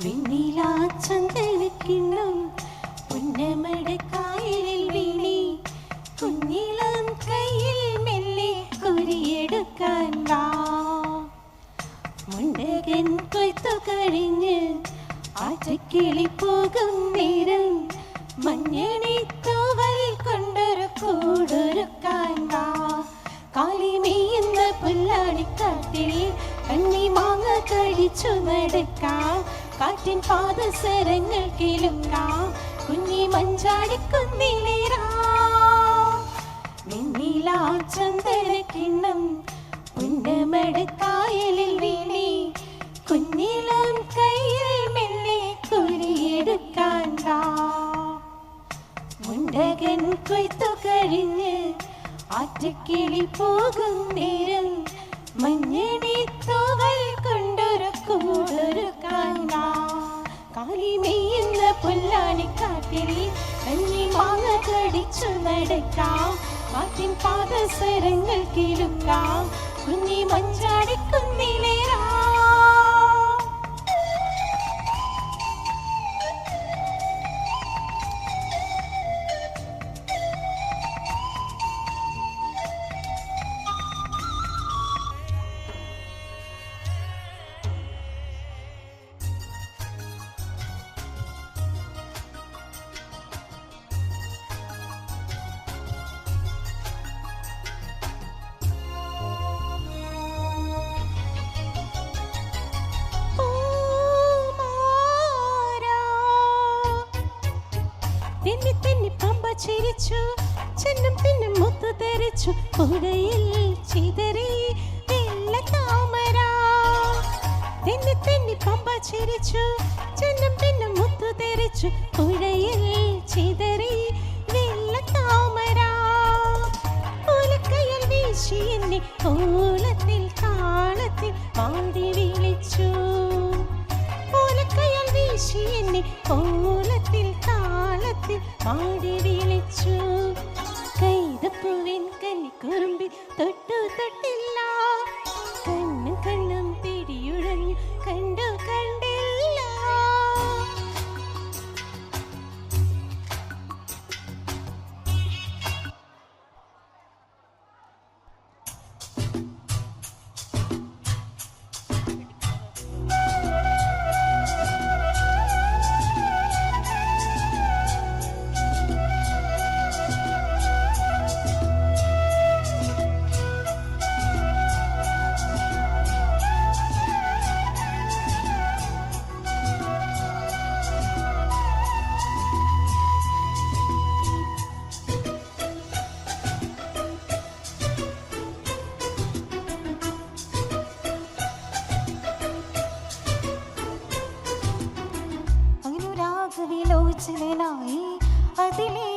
വെണ്ണിലാ ചന്ദനക്കിണ്ണം പുന്നമടക്കായലിൽ വീണി കുഞ്ഞിളം കയ്യിൽ മെല്ലെ കുരിയെടുക്കാൻ വാ. മുണ്ടകൻ കൊയ്ത്തു കഴിഞ്ഞ് ആറ്റക്കിളി പോകും നേരം മഞ്ഞണി തൂവൽ കൊണ്ടൊരു കൂടൊരുക്കാൻ വാ. കാലിമേയുന്ന പുല്ലാണിക്കാട്ടിൽ കണ്ണി മാങ്ങ കഴിച്ചു നടക്കാം. കാറ്റിൻ പാദസരങ്ങൾ കിലുക്കാം. കുഞ്ഞി മഞ്ചാടിക്കുന്നിലേറാ. വെണ്ണിലാ ചന്ദനക്കിണ്ണം പുന്നമടക്കായലിൽ വീണി കുഞ്ഞിളം കയ്യിൽ മെല്ലെ കുരിയെടുക്കാൻ വാ. മുണ്ടകൻ കൊയ്ത്തു കഴിഞ്ഞ് ആറ്റക്കിളി പോകും നേരം മഞ്ഞണി തൂവൽ കൊണ്ടൊരു കൂടൊരുക്കാൻ വാ. കാലിമേയുന്ന പുല്ലാണിക്കാട്ടിൽ കഞ്ഞി മാങ്ങ കടിച്ചു നടക്കാം. കാറ്റിൻ പാദസരങ്ങൾ കിലുക്കാം. കുഞ്ഞി മഞ്ചാടിക്കുന്നിലേറാ. തെന്നി തെന്നി പമ്പ ചിരിച്ചു ചെന്നം പിന്നും മുത്തു തെറിച്ചു പുഴയിൽ ചിതറി വെള്ളത്താമര. തെന്നി തെന്നി പമ്പ ചിരിച്ചു ചെന്നം പിന്നും മുത്തു തെറിച്ചു പുഴയിൽ ചിതറി വെള്ളത്താമര. ഓലക്കയൽ വീശി എന്നെ ഓലത്തിൽ താളത്തിൽ പാടി വിളിച്ചു. ഓലക്കയൽ വീശി എന്നെ ഓലത്തിൽ താളത്തിൽ പാടി വിളിച്ചു. കൈതപ്പൂവിൻ കന്നിക്കുറുമ്പിൽ തൊട്ടു തൊട്ടില്ല. കണ്ണും കണ്ണും പിടിയുഴഞ്ഞു കണ്ടു കണ്ടില്ല. വിലോചനായി അതിലെ